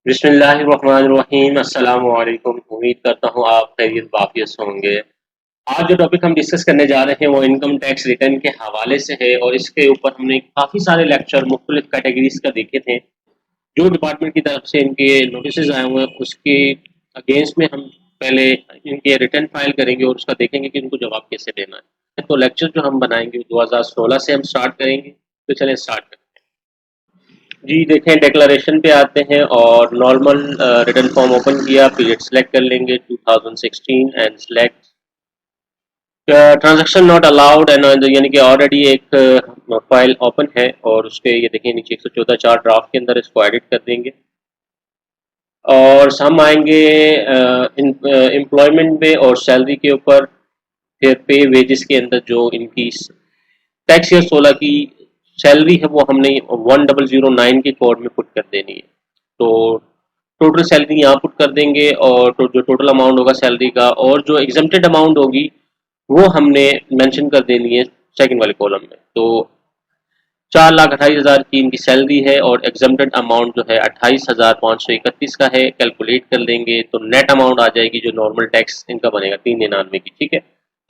बिस्मिल्लाहिर्रहमानिर्रहीम। अस्सलामु अलैकुम। उम्मीद करता हूँ आप खैरियत वाफियत से होंगे। आज जो टॉपिक हम डिस्कस करने जा रहे हैं वो इनकम टैक्स रिटर्न के हवाले से है और इसके ऊपर हमने काफ़ी सारे लेक्चर मुख्तलिफ कैटेगरीज का देखे थे। जो डिपार्टमेंट की तरफ से इनके नोटिस आए हुए हैं उसके अगेंस्ट में हम पहले इनके रिटर्न फाइल करेंगे और उसका देखेंगे कि उनको जवाब कैसे देना है। तो लेक्चर जो हम बनाएंगे 2016 से हम स्टार्ट करेंगे। तो चलें स्टार्ट करें। जी देखें, डिक्लेरेशन पे आते हैं और नॉर्मल रिटर्न फॉर्म ओपन किया, पीरियड सेलेक्ट कर लेंगे 2016 and select transaction not allowed and यानी कि ऑलरेडी एक फाइल ओपन है और उसके ये देखिए नीचे 114 चार ड्राफ्ट के अंदर इसको एडिट कर देंगे और हम आएंगे एम्प्लॉयमेंट पे और सैलरी के ऊपर, फिर पे वेजेस के अंदर जो इनकी टैक्स ईयर 16 की सैलरी है वो हमने 1009 के कोड में पुट कर देनी है। तो टोटल सैलरी यहाँ पुट कर देंगे और जो टोटल अमाउंट होगा सैलरी का और जो एग्जम्प्टेड अमाउंट होगी वो हमने मेंशन कर देनी है सेकंड वाले कॉलम में। तो 4,28,000 की इनकी सैलरी है और एग्जम्प्टेड अमाउंट जो है 28,531 का है। कैलकुलेट कर लेंगे तो नेट अमाउंट आ जाएगी जो नॉर्मल टैक्स इनका बनेगा 399 की। ठीक है,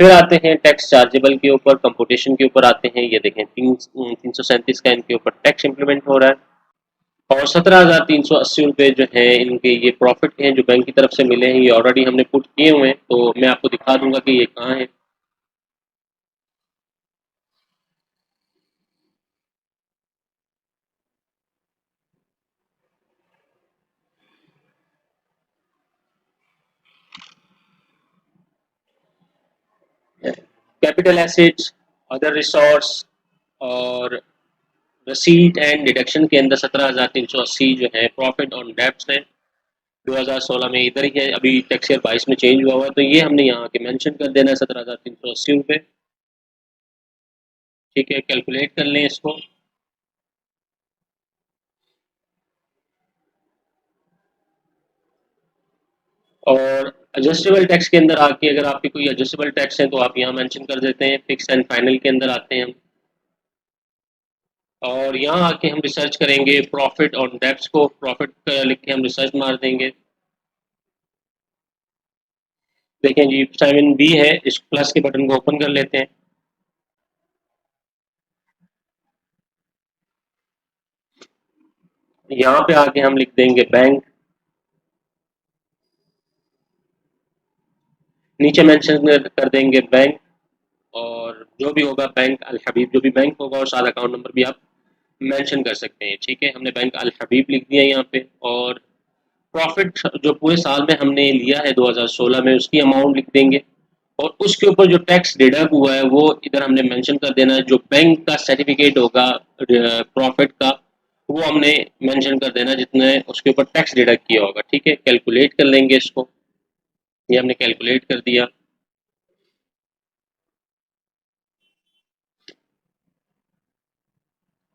फिर आते हैं टैक्स चार्जेबल के ऊपर, कंपुटेशन के ऊपर आते हैं। ये देखें 337 का इनके ऊपर टैक्स इंप्लीमेंट हो रहा है और 17,380 रुपये जो है इनके ये प्रॉफिट हैं जो बैंक की तरफ से मिले हैं। ये ऑलरेडी हमने पुट किए हुए हैं तो मैं आपको दिखा दूंगा कि ये कहाँ है। कैपिटल एसेट्स, अदर रिसोर्स और रसीट एंड डिडक्शन के अंदर 17,380 जो है प्रॉफिट ऑन डेब्ट्स है। 2016 में इधर ही है, अभी टैक्स ईयर 22 में चेंज हुआ हुआ है तो ये हमने यहाँ के मेंशन कर देना है 17,380 रुपये। ठीक है, कैलकुलेट कर लें इसको। और एडजस्टेबल टैक्स के अंदर आके अगर आपकी कोई एडजस्टेबल टैक्स है तो आप यहाँ मेंशन कर देते हैं। फिक्स एंड फाइनल के अंदर आते हैं हम और यहाँ आके हम रिसर्च करेंगे प्रॉफिट ऑन डेब्ट्स को। प्रॉफिट लिख के हम रिसर्च मार देंगे। देखें जी 7B है, इस प्लस के बटन को ओपन कर लेते हैं। यहाँ पे आके हम लिख देंगे बैंक, नीचे मेंशन कर देंगे बैंक और जो भी होगा बैंक अल हबीब जो भी बैंक होगा और सारा अकाउंट नंबर भी आप मेंशन कर सकते हैं। ठीक है, हमने बैंक अल हबीब लिख दिया यहाँ पे और प्रॉफिट जो पूरे साल में हमने लिया है 2016 में उसकी अमाउंट लिख देंगे और उसके ऊपर जो टैक्स डिडक्ट हुआ है वो इधर हमने मेंशन कर देना है। जो बैंक का सर्टिफिकेट होगा प्रॉफिट का वो हमने मेंशन कर देना जितने उसके ऊपर टैक्स डिडक्ट किया होगा। ठीक है, कैलकुलेट कर लेंगे इसको। ये हमने कैलकुलेट कर दिया।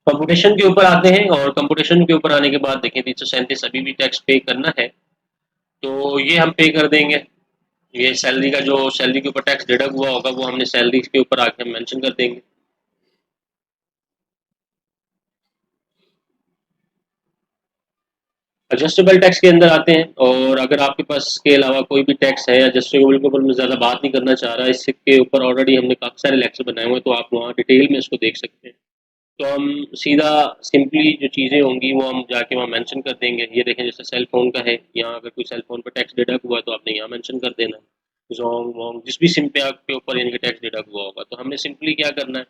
कंप्यूटेशन के ऊपर आते हैं और कंप्यूटेशन के ऊपर आने के बाद देखें 337 अभी भी टैक्स पे करना है तो ये हम पे कर देंगे। ये सैलरी का जो सैलरी के ऊपर टैक्स डिडक्ट हुआ होगा वो हमने सैलरी के ऊपर आके हम मेंशन कर देंगे। एडजस्टेबल टैक्स के अंदर आते हैं और अगर आपके पास इसके अलावा कोई भी टैक्स है एडजस्टेबल के ऊपर मैं ज़्यादा बात नहीं करना चाह रहा, इसके ऊपर ऑलरेडी हमने काफ़ी सारे लेक्चर बनाए हुए हैं तो आप वहाँ डिटेल में इसको देख सकते हैं। तो हम सीधा सिंपली जो चीज़ें होंगी वो हम जाके वहाँ मेंशन कर देंगे। ये देखें जैसे सेल फोन का है, यहाँ अगर कोई सेल फोन पर टैक्स डिडक्ट हुआ है तो आपने यहाँ मेंशन कर देना है। जोंग वोंग जिस भी सिम पे आपके ऊपर यानी कि टैक्स डिडक्ट हुआ होगा तो हमने सिंपली क्या करना है,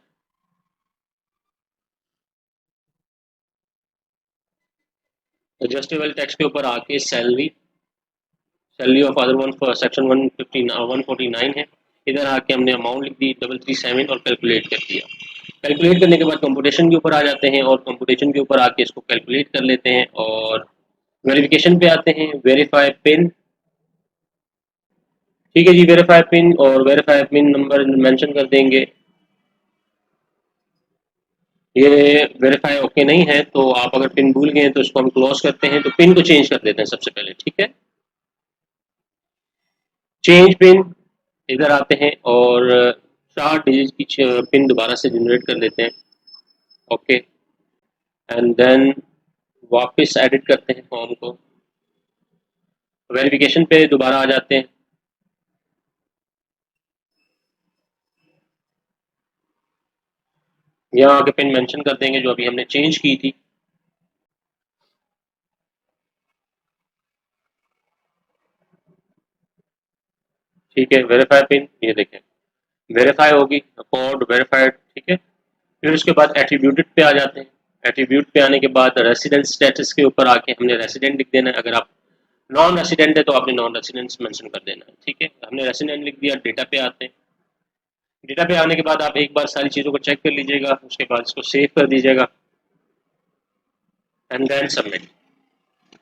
एडजस्टेबल टैक्स के ऊपर आके salary, salary of other one section 149 है, इधर आके हमने अमाउंट लिख दी 337 और कैलकुलेट कर दिया। कैलकुलेट करने के बाद कंप्यूटेशन के ऊपर आ जाते हैं और कंप्यूटेशन के ऊपर आके इसको कैलकुलेट कर लेते हैं और वेरिफिकेशन पे आते हैं। वेरीफाई पिन, ठीक है जी, वेरीफाई पिन और वेरीफाई पिन नंबर मेंशन कर देंगे। ये वेरीफाई ओके नहीं है तो आप अगर पिन भूल गए तो इसको हम क्लोज करते हैं। तो पिन को चेंज कर देते हैं सबसे पहले। ठीक है, चेंज पिन, इधर आते हैं और 4 डिजिट की पिन दोबारा से जनरेट कर लेते हैं। ओके, एंड देन वापस एडिट करते हैं फॉर्म को। वेरिफिकेशन पे दोबारा आ जाते हैं। यहाँ आके पिन मेंशन कर देंगे जो अभी हमने चेंज की थी। ठीक है, वेरीफाई पिन, ये देखें वेरीफाई होगी, कोड वेरीफाइड। ठीक है, फिर उसके बाद एट्रीब्यूटेड पे आ जाते हैं। एट्रीब्यूट पे आने के बाद रेसिडेंट स्टेटस के ऊपर आके हमने रेसिडेंट लिख देना है। अगर आप नॉन रेसिडेंट है तो आपने नॉन रेसिडेंट मेंशन कर देना है। ठीक है, हमने रेसिडेंट लिख दिया। डेटा पे आते हैं। डेटा पे आने के बाद आप एक बार सारी चीज़ों को चेक कर लीजिएगा, उसके बाद इसको सेव कर दीजिएगा एंड देन सबमिट।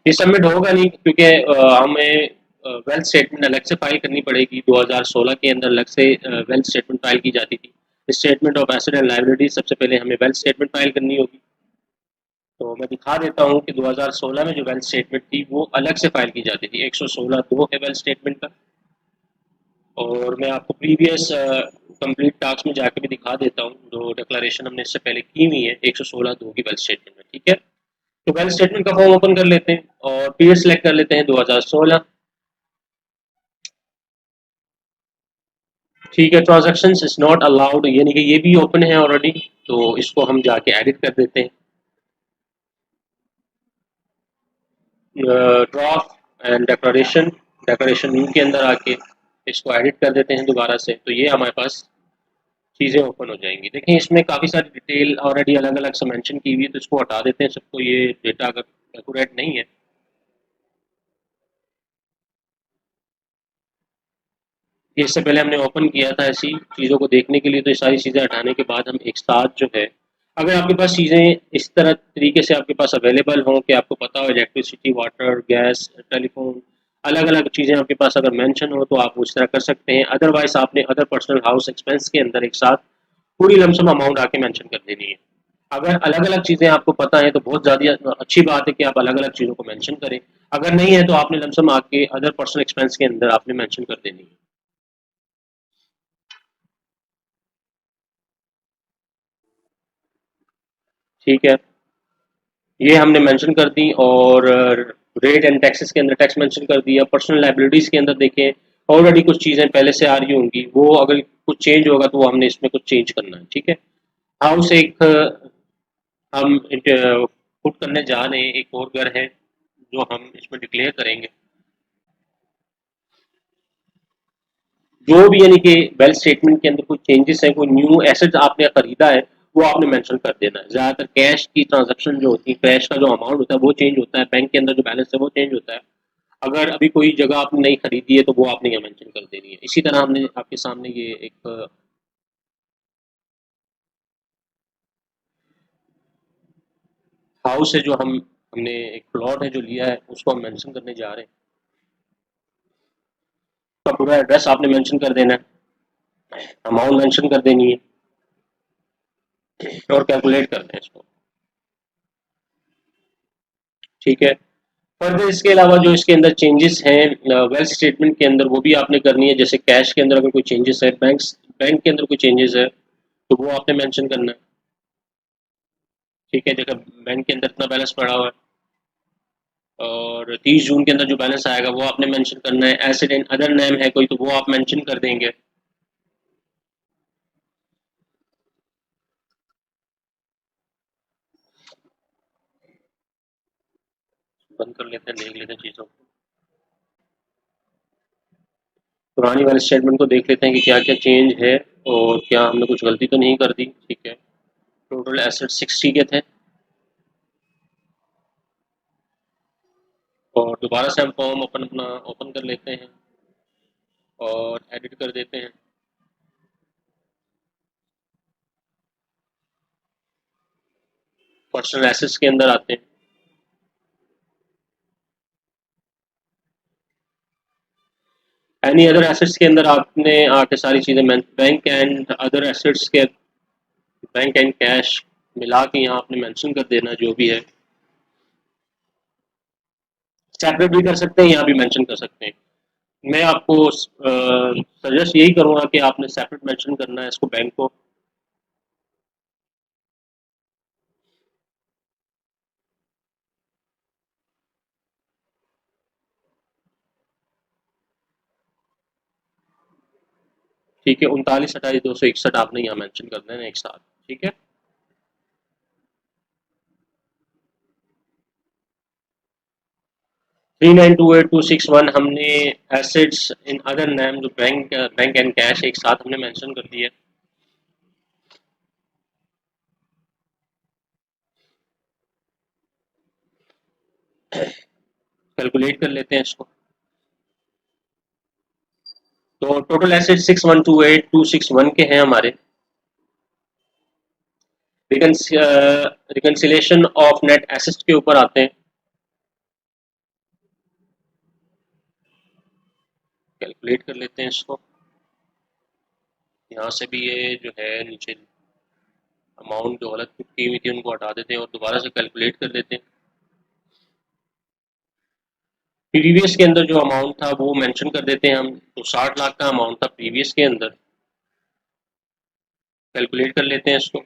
ये सबमिट होगा नहीं क्योंकि हमें वेल्थ स्टेटमेंट अलग से फाइल करनी पड़ेगी। 2016 के अंदर अलग से वेल्थ स्टेटमेंट फाइल की जाती थी। Statement of asset and liability सबसे पहले हमें वेल्थ स्टेटमेंट फाइल करनी होगी। तो मैं दिखा देता हूँ कि 2016 में जो वेल्थ स्टेटमेंट थी वो अलग से फाइल की जाती थी। 116(2) है वेल्थ स्टेटमेंट का। और मैं आपको प्रीवियस कंप्लीट टास्क में जाके भी दिखा देता हूँ जो डिक्लेरेशन हमने इससे पहले की हुई है 116(2) की वेल्थ स्टेटमेंट में। ठीक है, तो वेल्थ स्टेटमेंट का फॉर्म ओपन कर लेते हैं और पीरियड सेलेक्ट कर लेते हैं 2016। ठीक है, ट्रांजेक्शन इज नॉट अलाउड, यानी कि ये भी ओपन है ऑलरेडी, तो इसको हम जाके एडिट कर देते हैं। Draft and decoration, decoration view के अंदर आके इसको एडिट कर देते हैं दोबारा से, तो ये हमारे पास चीज़ें ओपन हो जाएंगी। देखिए इसमें काफ़ी सारी डिटेल ऑलरेडी अलग अलग से मेंशन की हुई है, तो इसको हटा देते हैं सबको, ये डेटा अगर एक्यूरेट नहीं है। ये इससे पहले हमने ओपन किया था ऐसी चीज़ों को देखने के लिए, तो ये सारी चीज़ें हटाने के बाद हम एक साथ जो है, अगर आपके पास चीज़ें इस तरह तरीके से आपके पास अवेलेबल हों कि आपको पता हो इलेक्ट्रिसिटी, वाटर, गैस, टेलीफोन, अलग अलग चीज़ें आपके पास अगर मेंशन हो तो आप उस तरह कर सकते हैं। अदरवाइज आपने अदर पर्सनल हाउस एक्सपेंस के अंदर एक साथ पूरी लमसम अमाउंट आके मेंशन कर देनी है। अगर अलग अलग चीज़ें आपको पता है तो बहुत ज़्यादा अच्छी बात है कि आप अलग अलग चीज़ों को मेंशन करें। अगर नहीं है तो आपने लमसम आके अदर पर्सनल एक्सपेंस के अंदर आपने मेंशन कर देनी है। ठीक है, ये हमने मेंशन कर दी। और रेट एंड टैक्सेस के अंदर टैक्स मेंशन कर दिया। पर्सनल लाइबिलिटीज के अंदर देखें ऑलरेडी कुछ चीज़ें पहले से आ रही होंगी, वो अगर कुछ चेंज होगा तो वो हमने इसमें कुछ चेंज करना है। ठीक है, हाउस एक हम पुट करने जा रहे हैं, एक और घर है जो हम इसमें डिक्लेयर करेंगे। जो भी यानी कि वेल्थ स्टेटमेंट के अंदर कोई चेंजेस है, कोई न्यू एसेट आपने खरीदा है, वो आपने मेंशन कर देना है। ज़्यादातर कैश की ट्रांजैक्शन जो होती है, कैश का जो अमाउंट होता है वो चेंज होता है, बैंक के अंदर जो बैलेंस है वो चेंज होता है। अगर अभी कोई जगह आपने नहीं खरीदी है तो वो आपने यहाँ मेंशन कर देनी है। इसी तरह हमने आपके सामने ये एक हाउस है जो हमने एक प्लॉट है जो लिया है उसको हम मेंशन करने जा रहे हैं। तो पूरा एड्रेस आपने मेंशन कर देना है, अमाउंट मेंशन कर देनी है और कैलकुलेट करना है इसको। ठीक है, फर्दर इसके अलावा जो इसके अंदर चेंजेस हैं वेल्थ स्टेटमेंट के अंदर वो भी आपने करनी है। जैसे कैश के अंदर अगर कोई चेंजेस है, बैंक के अंदर कोई चेंजेस है तो वो आपने मेंशन करना है। ठीक है, जगह बैंक के अंदर इतना बैलेंस पड़ा हुआ है और 30 जून के अंदर जो बैलेंस आएगा वो आपने मेंशन करना है। एसेट एंड अदर नेम है कोई तो वो आप मेंशन कर देंगे। बंद कर लेते हैं, देख लेते हैं चीज़ों को। पुरानी वाले स्टेटमेंट को देख लेते हैं कि क्या क्या चेंज है और क्या हमने कुछ गलती तो नहीं कर दी। ठीक है, टोटल एसेट 60 के थे और दोबारा से हम फॉर्म अपना ओपन कर लेते हैं और एडिट कर देते हैं। पर्सनल एसेट्स के अंदर आते हैं। एनी अदर एसेट्स के अंदर आपने आके सारी चीज़ें बैंक एंड अदर एसेट्स के बैंक एंड कैश मिला के यहाँ आपने मेंशन कर देना जो भी है। सेपरेट भी कर सकते हैं, यहाँ भी मेंशन कर सकते हैं। मैं आपको सजेस्ट यही करूँगा कि आपने सेपरेट मेंशन करना है इसको, बैंक को। ठीक है, 39, 28, 261 आपने यहाँ मेंशन कर देना एक साथ। ठीक है, 3928,261 हमने एसेट्स इन अदर नेम जो बैंक एंड कैश एक साथ हमने मेंशन कर दिया। कैलकुलेट कर लेते हैं इसको। तो टोटल एसेट 6128,261 के हैं हमारे। रिकंसिलेशन ऑफ नेट एसेट्स के ऊपर आते हैं। कैलकुलेट कर लेते हैं इसको। यहाँ से भी ये जो है नीचे अमाउंट जो गलत की हुई थी उनको हटा देते हैं और दोबारा से कैलकुलेट कर देते हैं। प्रीवियस के अंदर जो अमाउंट था वो मेंशन कर देते हैं हम। तो 60 लाख का अमाउंट था प्रीवियस के अंदर। कैलकुलेट कर लेते हैं इसको।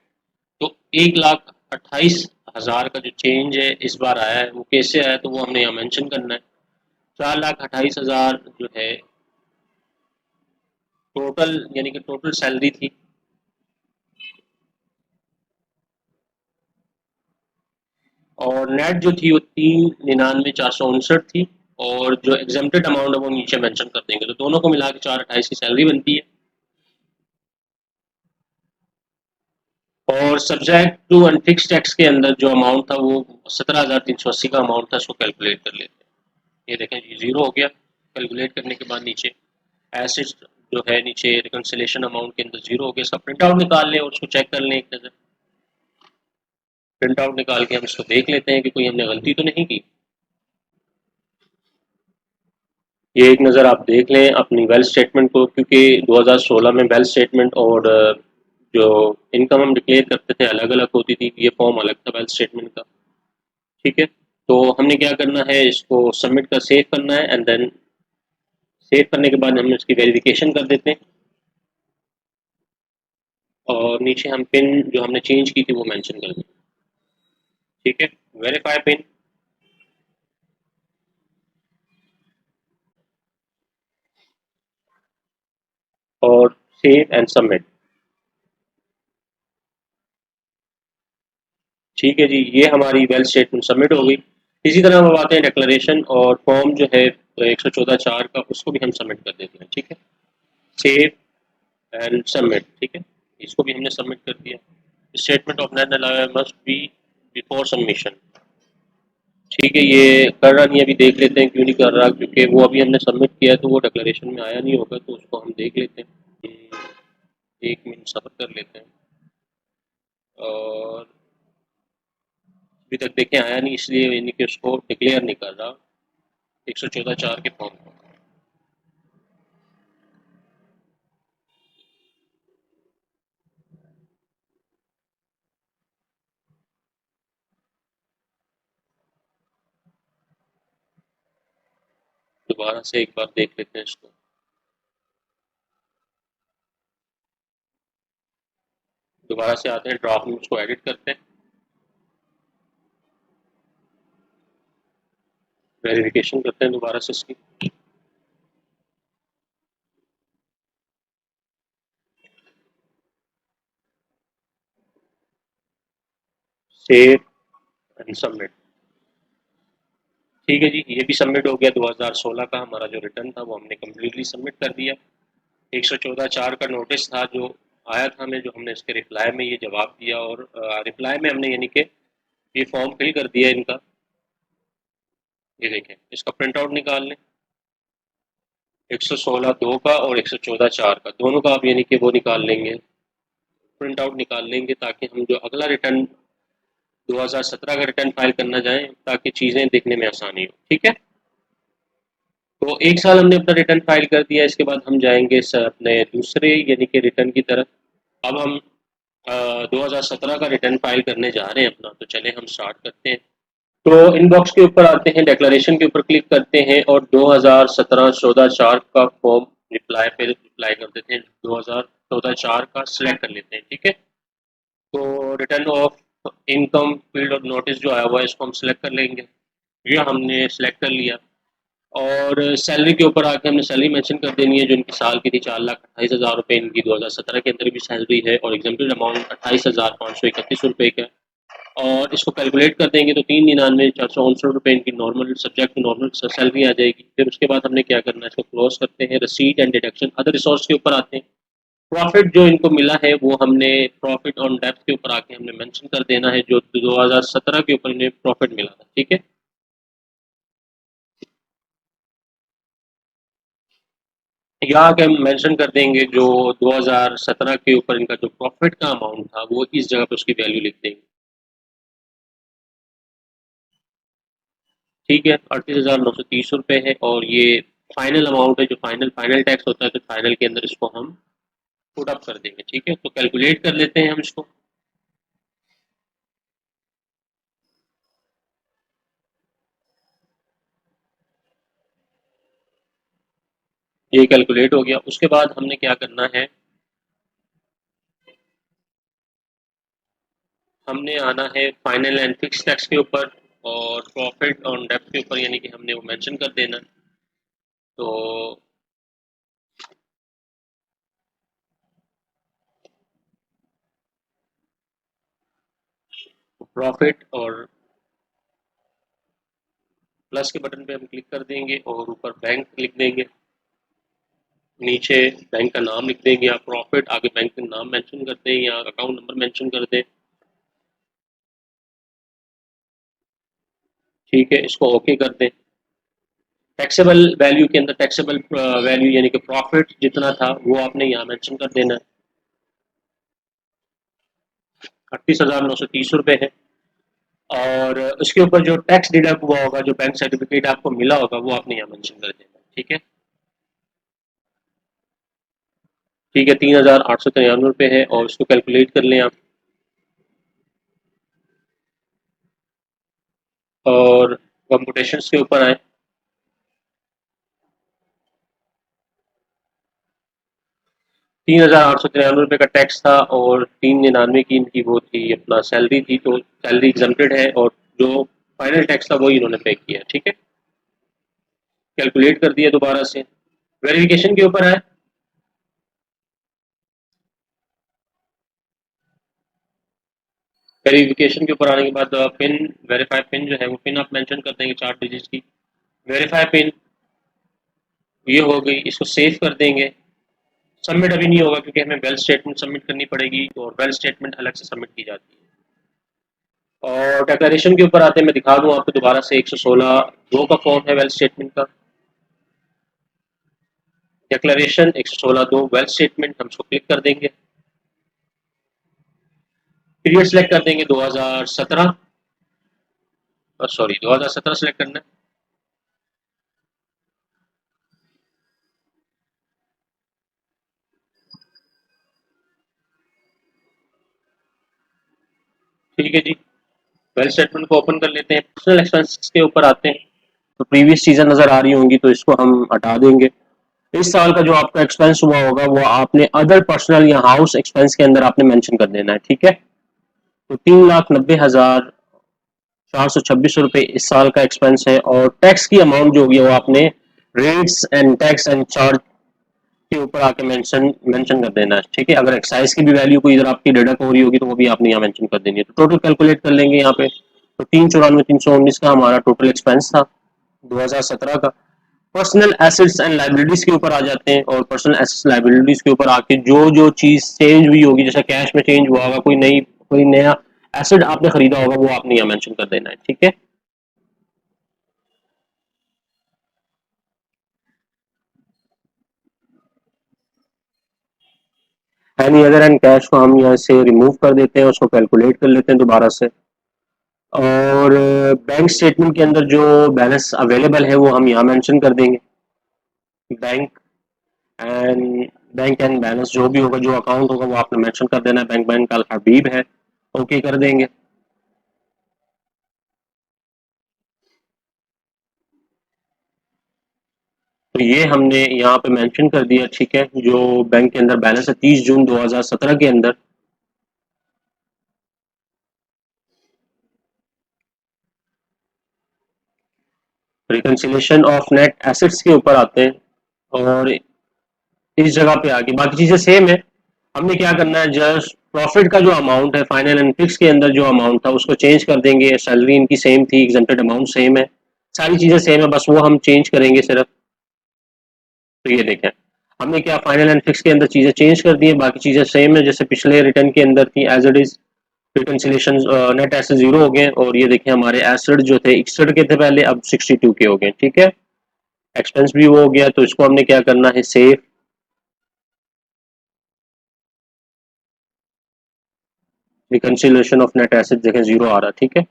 तो 1,28,000 का जो चेंज है इस बार आया है, वो कैसे आया तो वो हमने यहाँ मेंशन करना है। 4,28,000 जो है टोटल, यानी कि टोटल सैलरी थी। और नेट जो थी वो 3,99,459 थी। और जो एग्जेम्प्टेड अमाउंट है वो नीचे मेंशन कर देंगे, तो दोनों को मिला के 4,28 की सैलरी बनती है। और सब्जेक्ट टू अनफिक्स टैक्स के अंदर जो अमाउंट था वो 17,380 का अमाउंट था, इसको कैलकुलेट कर लेते हैं। ये देखें जी, जीरो हो गया। कैलकुलेट करने के बाद नीचे एसेट्स जो है नीचे रिकंसिलेशन अमाउंट के अंदर जीरो हो गया। इसका प्रिंट आउट निकाल लें और उसको चेक कर लें एक नज़र। प्रिंट आउट निकाल के हम इसको देख लेते हैं कि कोई हमने गलती तो नहीं की। ये एक नज़र आप देख लें अपनी वेल्थ स्टेटमेंट को, क्योंकि 2016 में वेल्थ स्टेटमेंट और जो इनकम हम डिक्लेयर करते थे अलग अलग होती थी। ये फॉर्म अलग था वेल्थ स्टेटमेंट का। ठीक है, तो हमने क्या करना है, इसको सबमिट कर सेव करना है एंड देन सेव करने के बाद हम इसकी वेरिफिकेशन कर देते हैं। और नीचे हम पिन जो हमने चेंज की थी वो मेंशन कर दें। ठीक है, वेरीफाई पिन। और सेव एंड सबमिट। ठीक है जी, ये हमारी वेल्थ स्टेटमेंट सबमिट हो गई। इसी तरह हम अब आते हैं डिक्लेरेशन और फॉर्म जो है 114(4) का, उसको भी हम सबमिट कर देते हैं। ठीक है, सेव एंड सबमिट। ठीक है, इसको भी हमने सबमिट कर दिया। Statement of net must be before submission. ठीक है, ये कर रहा नहीं, अभी देख लेते हैं क्यों नहीं कर रहा, क्योंकि वो अभी हमने सबमिट किया है तो वो डिक्लेरेशन में आया नहीं होगा, तो उसको हम देख लेते हैं। 1 मिनट सब्र कर लेते हैं। और अभी तक देखें आया नहीं, इसलिए यानी कि उसको डिक्लेयर नहीं कर रहा 114(4) के फॉर्म को। दोबारा से एक बार देख लेते हैं इसको। दोबारा से आते हैं ड्राफ्ट में, उसको एडिट करते हैं, वेरिफिकेशन करते हैं दोबारा से इसकी। Save and submit. ठीक है जी, ये भी सबमिट हो गया। 2016 का हमारा जो रिटर्न था वो हमने कम्प्लीटली सबमिट कर दिया। 114(4) का नोटिस था जो आया था हमें, जो हमने इसके रिप्लाई में ये जवाब दिया। और रिप्लाई में हमने यानी कि ये फॉर्म फिल कर दिया इनका। ये देखें, इसका प्रिंट आउट निकाल लें। 116(2) का और 114(4) का दोनों का आप यानी कि वो निकाल लेंगे, प्रिंट आउट निकाल लेंगे, ताकि हम जो अगला रिटर्न 2017 का रिटर्न फाइल करना जाएं ताकि चीज़ें देखने में आसानी हो। ठीक है, तो एक साल हमने अपना रिटर्न फाइल कर दिया। इसके बाद हम जाएंगे अपने दूसरे यानी कि रिटर्न की तरफ। अब हम 2017 का रिटर्न फाइल करने जा रहे हैं अपना, तो चले हम स्टार्ट करते हैं। तो इनबॉक्स के ऊपर आते हैं, डिक्लेरेशन के ऊपर क्लिक करते हैं और 2017-14 का फॉर्म रिप्लाई पे रिप्लाई कर देते हैं। 2014 का सिलेक्ट कर लेते हैं। ठीक है, तो रिटर्न ऑफ इनकम फील्ड और नोटिस जो आया हुआ है इसको हम सिलेक्ट कर लेंगे। ये हमने सिलेक्ट कर लिया। और सैलरी के ऊपर आके हमने सैलरी मेंशन कर देनी है जो इनकी साल की थी 4,28,000 रुपये इनकी 2017 के अंदर भी सैलरी है और एग्जाम्पल अमाउंट 28,531 रुपये का। और इसको कैलकुलेट कर देंगे तो 3,99,459 रुपये इनकी नॉर्मल सब्जेक्ट नॉर्मल सैलरी आ जाएगी। फिर उसके बाद हमने क्या करना है, इसको क्लोज करते हैं। Receipt and deduction other resource के ऊपर आते हैं। प्रॉफिट जो इनको मिला है वो हमने प्रॉफिट ऑन डेप्थ के ऊपर आके हमने मेंशन कर देना है जो 2017 के ऊपर इन्हें प्रॉफिट मिला था। ठीक है, यहाँ आके हम मेंशन कर देंगे जो 2017 के ऊपर इनका जो प्रॉफिट का अमाउंट था वो इस जगह पर उसकी वैल्यू लिख देंगे। ठीक है, 38,930 रुपये है और ये फाइनल अमाउंट है जो फाइनल फाइनल टैक्स होता है तो फाइनल के अंदर इसको हम पुट अप कर देंगे। ठीक है, तो कैलकुलेट कर लेते हैं हम इसको। ये कैलकुलेट हो गया। उसके बाद हमने क्या करना है, हमने आना है फाइनल एंड फिक्स टैक्स के ऊपर और प्रॉफिट ऑन डेप्थ के ऊपर, यानी कि हमने वो मेंशन कर देना। तो प्रॉफिट और प्लस के बटन पे हम क्लिक कर देंगे और ऊपर बैंक लिख देंगे, नीचे बैंक का नाम लिख देंगे या प्रॉफिट आगे बैंक का नाम मेंशन कर दें या अकाउंट नंबर मेंशन कर दें। ठीक है, इसको ओके कर दें। टैक्सेबल वैल्यू के अंदर टैक्सेबल वैल्यू यानी कि प्रॉफिट जितना था वो आपने यहाँ मेंशन कर देना है, 38,930 रुपये है। और उसके ऊपर जो टैक्स डिडक्ट हुआ होगा, जो बैंक सर्टिफिकेट आपको मिला होगा वो आपने यहाँ मेंशन कर देना है। ठीक है, ठीक है, 3,893 रुपये है और इसको कैलकुलेट कर लें आप। और कंप्यूटेशन के ऊपर आए, 3,893 रुपये का टैक्स था और 3,99 की इनकी वो थी अपना सैलरी थी, तो सैलरी एग्जम्प्टेड है और जो फाइनल टैक्स था वो इन्होंने पे किया। ठीक है, कैलकुलेट कर दिया दोबारा से। वेरिफिकेशन के ऊपर है, वेरिफिकेशन के ऊपर आने के बाद पिन वेरीफाई पिन जो है वो पिन आप मेंशन कर देंगे 4 डिजिट की। वेरीफाई पिन ये हो गई, इसको सेव कर देंगे। सबमिट अभी नहीं होगा क्योंकि हमें वेल स्टेटमेंट सबमिट करनी पड़ेगी और वेल स्टेटमेंट अलग से सबमिट की जाती है। और डिक्लेरेशन के ऊपर आते हैं, मैं दिखा दूं आपको दोबारा से 116 दो का फॉर्म है वेल स्टेटमेंट का। डिक्लेरेशन 116 दो वेल स्टेटमेंट, हम इसको क्लिक कर देंगे। पीरियड सेलेक्ट कर देंगे 2017, सॉरी 2017 सेलेक्ट करना है। ठीक है जी, वेल स्टेटमेंट को ओपन कर लेते हैं। पर्सनल एक्सपेंसेस के ऊपर आते हैं, तो प्रीवियस चीजें नजर आ रही होंगी तो इसको हम हटा देंगे। इस साल का जो आपका एक्सपेंस हुआ होगा वो आपने अदर पर्सनल या हाउस एक्सपेंस के अंदर आपने मेंशन कर देना है। ठीक है, तो 3,90,426 रुपये इस साल का एक्सपेंस है और टैक्स की अमाउंट जो होगी वो आपने rates and tax and charge के ऊपर आके मेंशन मेंशन कर देना है। ठीक है, अगर एक्साइज की भी वैल्यू कोई इधर आपकी डिडक्ट हो रही होगी तो वो भी आपने यहाँ मेंशन कर देनी है। तो टोटल कैलकुलेट कर लेंगे यहाँ पे, तो 394,319 का हमारा टोटल एक्सपेंस था 2017 का। पर्सनल एसेट्स एंड लाइबिलिटीज के ऊपर आ जाते हैं और पर्सनल एसेट्स लाइबिलिटीज के ऊपर आके जो जो चीज चेंज हुई होगी, जैसे कैश में चेंज हुआ होगा, कोई नया एसेट आपने खरीदा होगा वो आपने यहाँ मेंशन कर देना है। ठीक है, एनी अदर एंड कैश को हम यहाँ से रिमूव कर देते हैं, उसको कैलकुलेट कर लेते हैं दोबारा से। और बैंक स्टेटमेंट के अंदर जो बैलेंस अवेलेबल है वो हम यहाँ मेंशन कर देंगे। Bank and bank and balance जो भी होगा, जो अकाउंट होगा वो आपने मेंशन कर देना है। बैंक बैंक अल हबीब है, ओके कर देंगे। तो ये हमने यहाँ पे मेंशन कर दिया। ठीक है, जो बैंक के अंदर बैलेंस है 30 जून 2017 के अंदर। रिकंसिलेशन ऑफ नेट एसेट्स के ऊपर आते हैं और इस जगह पे आके बाकी चीजें सेम है। हमने क्या करना है, जस्ट प्रॉफिट का जो अमाउंट है फाइनल एंड फिक्स के अंदर जो अमाउंट था उसको चेंज कर देंगे। सैलरी इनकी सेम थी, एग्जम्प्टेड अमाउंट सेम है, सारी चीजें सेम है, बस वो हम चेंज करेंगे सिर्फ। तो ये देखें हमने क्या फाइनल एंड फिक्स के अंदर चीजें चेंज कर दी है, बाकी चीजें सेम है जैसे पिछले रिटर्न के अंदर थी as it is. Reconciliation net asset zero हो गए और ये देखें हमारे एसेट जो थे 61 के थे पहले, अब 62 के हो गए। ठीक है, एक्सपेंस भी वो हो गया, तो इसको हमने क्या करना है, save. Reconciliation of net asset देखें जीरो आ रहा। ठीक है,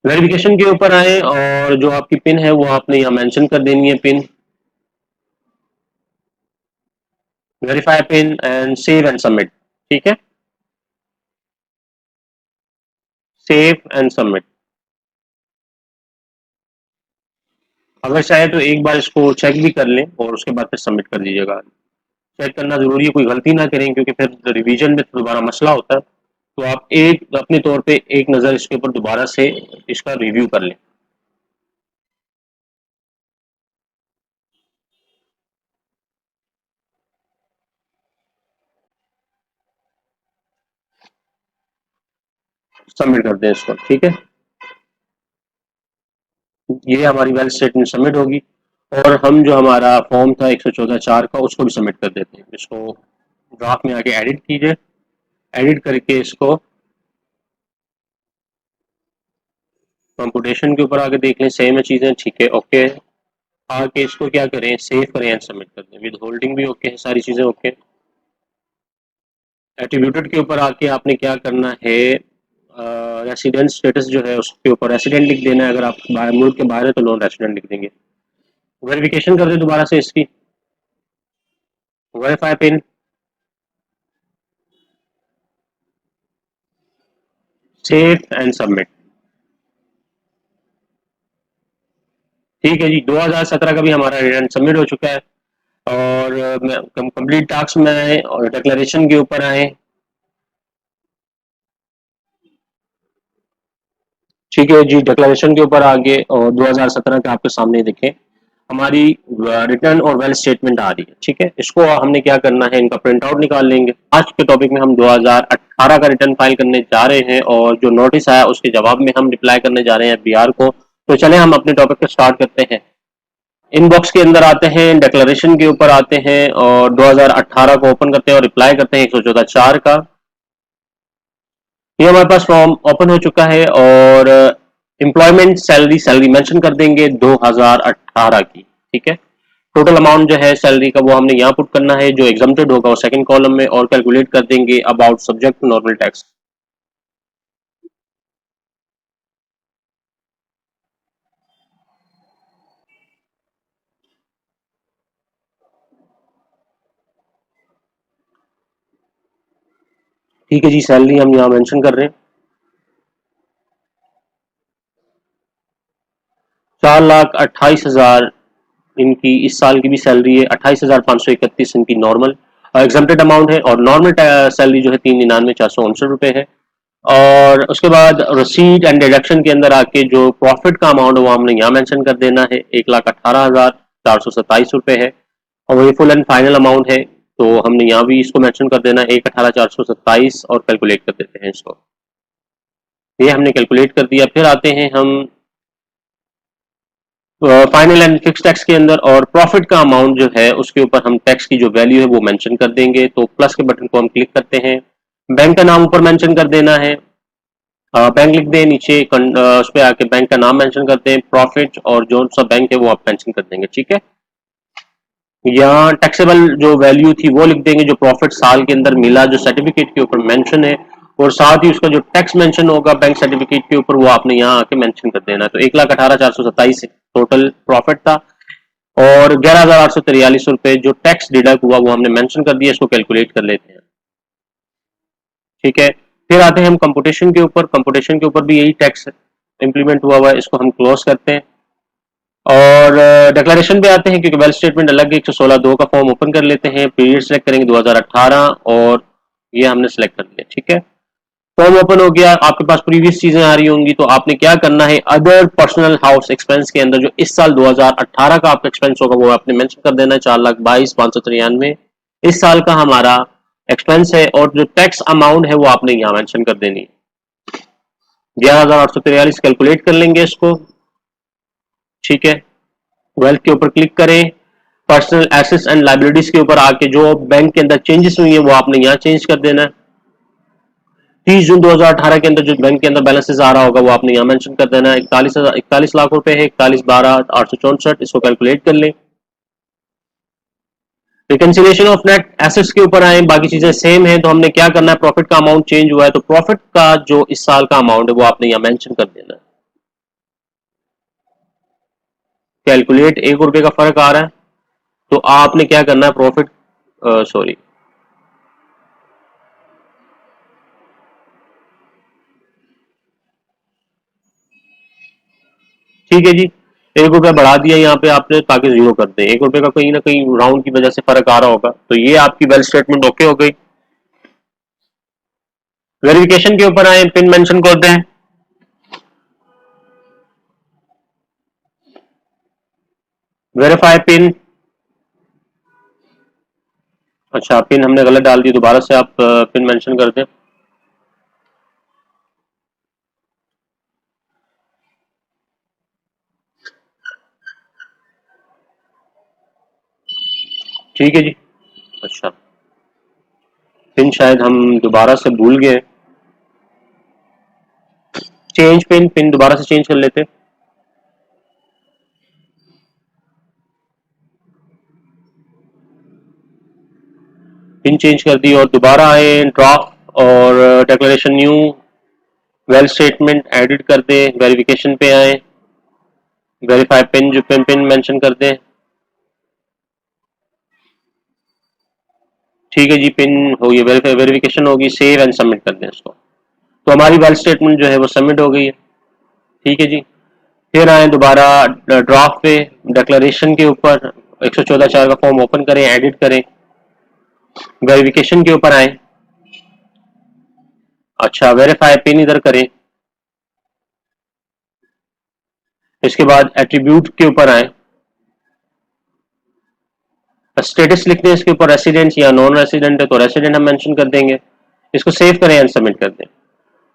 वेरिफिकेशन के ऊपर आए और जो आपकी पिन है वो आपने यहाँ मेंशन कर देनी है, pin verify pin and save and submit. ठीक है, सेव एंड सबमिट। अगर चाहे तो एक बार इसको चेक भी कर लें और उसके बाद फिर सबमिट कर दीजिएगा। चेक करना जरूरी है, कोई गलती ना करें क्योंकि फिर रिवीजन में दोबारा मसला होता है। तो आप एक अपने तौर पे एक नज़र इसके ऊपर दोबारा से इसका रिव्यू कर लें। सबमिट कर दें इसको। ठीक है, ये हमारी वेल स्टेटमेंट सबमिट होगी और हम जो हमारा फॉर्म था 114(4) का उसको भी सबमिट कर देते हैं। इसको ड्राफ्ट में आके एडिट कीजिए, एडिट करके इसको कंप्यूटेशन के ऊपर आगे देख लें, सेम है चीज़ें। ठीक है, ओके, आके इसको क्या करें, सेव करें एंड सबमिट कर दें। विद होल्डिंग भी ओके है, सारी चीज़ें ओके। एट्रीब्यूटेड के ऊपर आके आपने क्या करना है, रेसिडेंट स्टेटस जो है उसके ऊपर रेसिडेंट लिख देना है। अगर आप बाहर मुल्क के बाहर है तो नॉन रेसिडेंट लिख देंगे। वेरिफिकेशन कर दें दोबारा से इसकी, verify pin, save and submit. ठीक है जी, 2017 का भी हमारा रिटर्न सबमिट हो चुका है और कंप्लीट टास्क में आए और डिक्लेरेशन के ऊपर आए। ठीक है जी, डिक्लेरेशन के ऊपर आगे और 2017 के आपके सामने देखें हमारी रिटर्न और वेल स्टेटमेंट आ रही है। ठीक है, इसको हमने क्या करना है, इनका प्रिंट आउट निकाल लेंगे। आज के टॉपिक में हम 2018 का रिटर्न फाइल करने जा रहे हैं और जो नोटिस आया उसके जवाब में हम रिप्लाई करने जा रहे हैं बिहार को। तो चले हम अपने टॉपिक को स्टार्ट करते हैं। इनबॉक्स के अंदर आते हैं, डिक्लेरेशन के ऊपर आते हैं और 2018 को ओपन करते हैं और रिप्लाई करते हैं 114(4) का। ये हमारे पास फॉर्म ओपन हो चुका है और एम्प्लॉयमेंट सैलरी सैलरी मेंशन कर देंगे 2018 की। ठीक है, टोटल अमाउंट जो है सैलरी का वो हमने यहाँ पुट करना है, जो एग्जम्प्टेड होगा वो सेकंड कॉलम में, और कैलकुलेट कर देंगे अबाउट सब्जेक्ट नॉर्मल टैक्स। ठीक है जी, सैलरी हम यहाँ मेंशन कर रहे हैं 4,28,000 इनकी इस साल की भी सैलरी है। 28,531 इनकी नॉर्मल एग्जम्प्टेड अमाउंट है और नॉर्मल सैलरी जो है 3,99,459 रुपए है। और उसके बाद रसीद एंड डिडक्शन के अंदर आके जो प्रॉफिट का अमाउंट है वो हमने यहाँ मेंशन कर देना है, 1,18,427 रुपए है और वही फुल एंड फाइनल अमाउंट है। तो हमने यहाँ भी इसको मेंशन कर देना है 1,18,427 और कैलकुलेट कर देते हैं इसको। ये हमने कैलकुलेट कर दिया। फिर आते हैं हम फाइनल एंड फिक्स टैक्स के अंदर और प्रॉफिट का अमाउंट जो है उसके ऊपर हम टैक्स की जो वैल्यू है वो मेंशन कर देंगे। तो प्लस के बटन को हम क्लिक करते हैं, बैंक का नाम ऊपर मेंशन कर देना है, बैंक लिख दें, नीचे उस पर आके बैंक का नाम मेंशन करते हैं, प्रॉफिट और जो सा बैंक है वो आप मेंशन कर देंगे। ठीक है, यहाँ टैक्सेबल जो वैल्यू थी वो लिख देंगे, जो प्रॉफिट साल के अंदर मिला जो सर्टिफिकेट के ऊपर मेंशन है, और साथ ही उसका जो टैक्स मेंशन होगा बैंक सर्टिफिकेट के ऊपर वो आपने यहाँ आके मेंशन कर देना है। तो 1,18,427 टोटल प्रॉफिट था और 11,843 रुपए जो टैक्स डिडक्ट हुआ वो हमने मेंशन कर दिया। इसको कैलकुलेट कर लेते हैं। ठीक है, फिर आते हैं हम कंप्यूटेशन के ऊपर। कंप्यूटेशन के ऊपर भी यही टैक्स इंप्लीमेंट हुआ हुआ है, इसको हम क्लोज करते हैं और डिक्लेरेशन पे आते हैं क्योंकि वेल स्टेटमेंट अलग है। 116(2) का फॉर्म ओपन कर लेते हैं, पीरियड सेलेक्ट करेंगे 2018 और ये हमने सेलेक्ट कर लिया। ठीक है, फॉर्म ओपन हो गया, आपके पास प्रीवियस चीजें आ रही होंगी, तो आपने क्या करना है, अदर पर्सनल हाउस एक्सपेंस के अंदर जो इस साल 2018 का आपका एक्सपेंस होगा वो आपने मेंशन कर देना है, 4,22,593 इस साल का हमारा एक्सपेंस है, और जो टैक्स अमाउंट है वो आपने यहाँ मेंशन कर देनी है, 11,843 कैलकुलेट कर लेंगे इसको। ठीक है, वेल्थ के ऊपर क्लिक करें, पर्सनल एसेट्स एंड लाइबिलिटीज के ऊपर आके जो बैंक के अंदर चेंजेस हुई है वो आपने यहाँ चेंज कर देना है। 30 जून 2018 के अंदर जो बैंक के अंदर बैलेंसेस आ रहा होगा वो आपने यहाँ मेंशन कर देना है, 41 लाख रुपए है, 41,12,864, इसको कैलकुलेट कर लें। रिकंसिलिएशन ऑफ नेट एसेट्स के ऊपर आए, बाकी चीजें सेम है, तो हमने क्या करना है, प्रॉफिट का अमाउंट चेंज हुआ है तो प्रॉफिट का जो इस साल का अमाउंट है वो आपने यहाँ मेंशन कर देना है। कैलकुलेट, 1 रुपए का फर्क आ रहा है, तो आपने क्या करना है, प्रॉफिट सॉरी ठीक है जी, 1 रुपया बढ़ा दिया यहाँ पे आपने ताकि जीरो कर दें, 1 रुपए का कहीं ना कहीं राउंड की वजह से फर्क आ रहा होगा, तो ये आपकी वेल स्टेटमेंट ओके हो गई। वेरिफिकेशन के ऊपर आए, पिन मेंशन कर दें, वेरीफाई पिन, अच्छा पिन हमने गलत डाल दी, दोबारा से आप पिन मेंशन कर दें। ठीक है जी, अच्छा पिन शायद हम दोबारा से भूल गए, चेंज पिन, पिन दोबारा से चेंज कर लेते, पिन चेंज कर दी और दोबारा आए, ड्राफ्ट और declaration new, well statement edit कर दे, वेरिफिकेशन पे आए, वेरीफाई पिन जो पिन पिन मेंशन कर दें। ठीक है जी, पिन होगी, वेरिफिकेशन होगी, सेव एंड सबमिट कर दें इसको, तो हमारी वेल स्टेटमेंट जो है वो सबमिट हो गई है। ठीक है जी, फिर आए दोबारा ड्राफ्ट पे, डिक्लेरेशन के ऊपर 114(4) का फॉर्म ओपन करें, एडिट करें, वेरिफिकेशन के ऊपर आए, अच्छा वेरीफाई पिन इधर करें, इसके बाद एट्रीब्यूट के ऊपर आए, स्टेटस लिखते हैं इसके ऊपर, रेसिडेंट या नॉन रेसिडेंट है तो रेसिडेंट हम मेंशन कर देंगे, इसको सेव करें एंड सबमिट कर दें।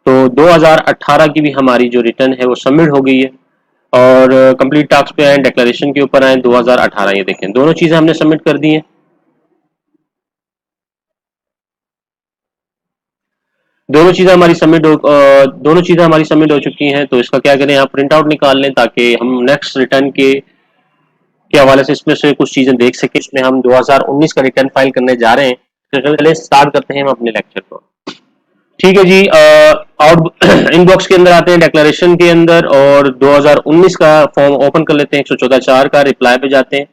तो 2018 की भी हमारी जो रिटर्न है वो सबमिट हो गई है, और कंप्लीट टास्क पे आए, डिक्लेरेशन के ऊपर आए, 2018 ये देखें दोनों चीजें हमने सबमिट कर दी हैं। दोनों चीजें हमारी सबमिट हो चुकी हैं, तो इसका क्या करें, आप प्रिंट आउट निकाल लें ताकि हम नेक्स्ट रिटर्न के हवाले से इसमें से कुछ चीजें देख सके। इसमें हम 2019 का रिटर्न फाइल करने जा रहे हैं, तो पहले स्टार्ट करते हैं हम अपने लेक्चर को। ठीक है जी, आउट इनबॉक्स के अंदर आते हैं, डिक्लेरेशन के अंदर, और 2019 का फॉर्म ओपन कर लेते हैं, 114(4) का, रिप्लाई पे जाते हैं,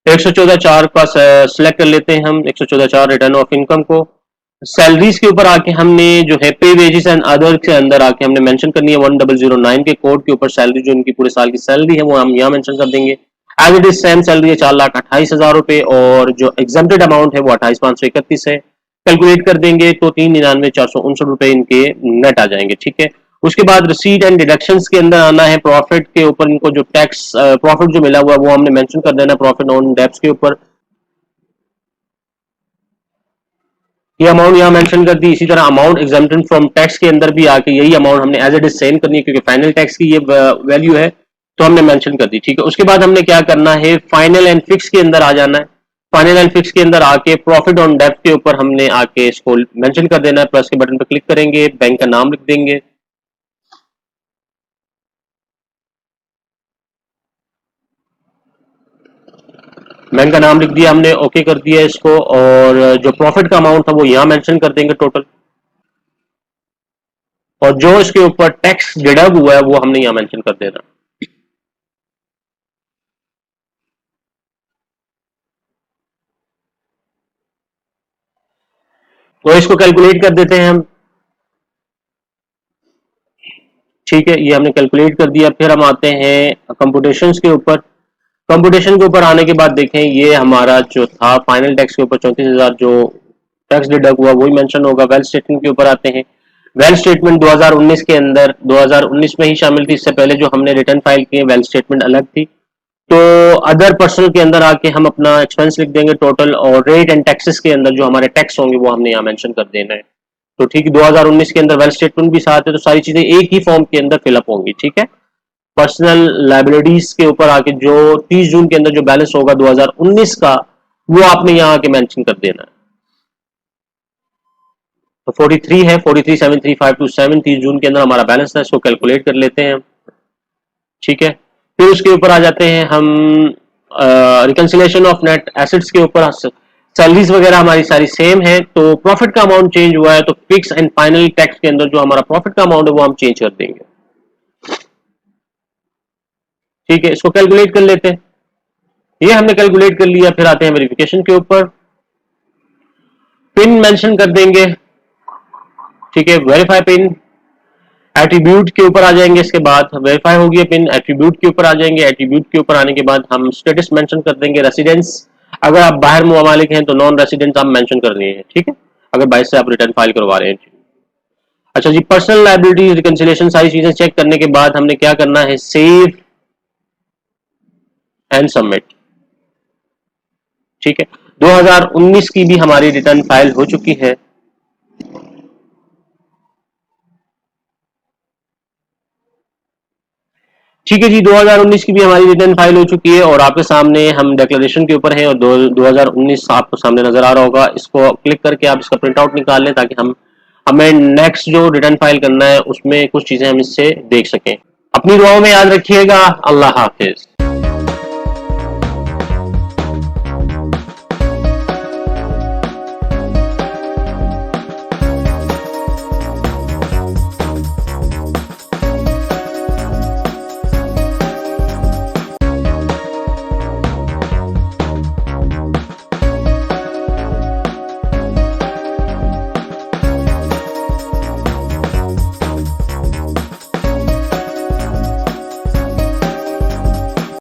114(4) का सिलेक्ट कर लेते हैं हम, 114(4) रिटर्न ऑफ इनकम को, सैलरीज के ऊपर आके हमने जो है पे वेजेस एंड अदर के अंदर आके हमने मेंशन करनी है 1009 के कोड के ऊपर सैलरी, जो इनकी पूरे साल की सैलरी है वो हम यहाँ मेंशन कर देंगे। As it is same salary है, 4,28,000 रुपए, और जो एग्जाम्प्टेड अमाउंट है वो 28,531 है, कैलकुलेट कर देंगे तो 3,99,459 रुपए इनके नेट आ जाएंगे। ठीक है, उसके बाद रिसीट एंड डिडक्शंस के अंदर आना है, प्रॉफिट के ऊपर इनको जो टैक्स प्रॉफिट जो मिला हुआ है वो हमने मेंशन कर देना है, प्रॉफिट ऑन डेब्ट्स के ऊपर, ये अमाउंट यहाँ मेंशन कर दी। इसी तरह अमाउंट एग्जम्प्टेड फ्रॉम टैक्स के अंदर भी आके यही अमाउंट हमने एज इट इज सेम करनी है, क्योंकि फाइनल टैक्स की ये वैल्यू है तो हमने मेंशन कर दी। ठीक है, उसके बाद हमने क्या करना है, फाइनल एंड फिक्स के अंदर आ जाना है, फाइनल एंड फिक्स के अंदर आके प्रॉफिट ऑन डेब्ट के ऊपर हमने आके इसको मेंशन कर देना है, प्लस के बटन पर क्लिक करेंगे, बैंक का नाम लिख देंगे, बैंक का नाम लिख दिया हमने, ओके कर दिया इसको, और जो प्रॉफिट का अमाउंट था वो यहाँ मेंशन कर देंगे टोटल, और जो इसके ऊपर टैक्स डिडक्ट हुआ है वो हमने यहाँ मेंशन कर देना। तो इसको कैलकुलेट कर देते हैं हम। ठीक है, ये हमने कैलकुलेट कर दिया। फिर हम आते हैं कंप्यूटेशन के ऊपर, कंप्यूटेशन के ऊपर आने के बाद देखें ये हमारा जो था फाइनल टैक्स के ऊपर 34,000 जो टैक्स डिडक्ट हुआ वही मेंशन होगा। वेल स्टेटमेंट के ऊपर आते हैं, वेल्थ स्टेटमेंट 2019 के अंदर 2019 में ही शामिल थी, इससे पहले जो हमने रिटर्न फाइल किए वेल्थ स्टेटमेंट अलग थी। तो अदर पर्सनल के अंदर आके हम अपना एक्सपेंस लिख देंगे टोटल, और रेट एंड टैक्सेस के अंदर जो हमारे टैक्स होंगे वो हमने यहाँ मेंशन कर देना है। तो ठीक है, 2019 के अंदर वेल्थ स्टेटमेंट भी साथ है, तो सारी चीजें एक ही फॉर्म के अंदर फिलअप होंगी। ठीक है, पर्सनल लाइबिलिटीज के ऊपर आके जो 30 जून के अंदर जो बैलेंस होगा 2019 का, वो आपने यहाँ आके मेंशन कर देना है। तो 43 है, 43,73527 30 जून के अंदर हमारा बैलेंस है, इसको कैलकुलेट कर लेते हैं। ठीक है, फिर उसके ऊपर आ जाते हैं हम रिकंसिलेशन ऑफ नेट एसेट्स के ऊपर। सैलरीज वगैरह हमारी सारी सेम है, तो प्रॉफिट का अमाउंट चेंज हुआ है, तो फिक्स एंड फाइनल टैक्स के अंदर जो हमारा प्रॉफिट का अमाउंट है वो हम चेंज कर देंगे। ठीक है, इसको कैलकुलेट कर लेते हैं। ये हमने कैलकुलेट कर लिया, फिर आते हैं वेरिफिकेशन के ऊपर, पिन मेंशन कर देंगे। ठीक है, वेरीफाई पिन, एट्रीब्यूट के ऊपर आ जाएंगे, इसके बाद वेरीफाई हो गया पिन, एट्रीब्यूट के ऊपर आ जाएंगे। एट्रीब्यूट के ऊपर आने के बाद हम स्टेटस मेंशन कर देंगे, रेसिडेंस, अगर आप बाहर ममालिक हैं तो नॉन रेसिडेंट आप मेंशन कर दिए हैं। ठीक है, अगर बाहर से आप रिटर्न फाइल करवा रहे हैं। अच्छा जी, पर्सनल लायबिलिटी रिकंसिलिएशन सारी चीजें चेक करने के बाद हमने क्या करना है, सेव एंड सबमिट। ठीक है, 2019 की भी हमारी रिटर्न फाइल हो चुकी है। ठीक है जी, 2019 की भी हमारी रिटर्न फाइल हो चुकी है, और आपके सामने हम डिक्लेरेशन के ऊपर हैं, और 2019 आपको सामने नजर आ रहा होगा। इसको क्लिक करके आप इसका प्रिंट आउट निकाल लें, ताकि हमें नेक्स्ट जो रिटर्न फाइल करना है उसमें कुछ चीजें हम इससे देख सकें। अपनी दुआओं में याद रखिएगा। अल्लाह हाफिज।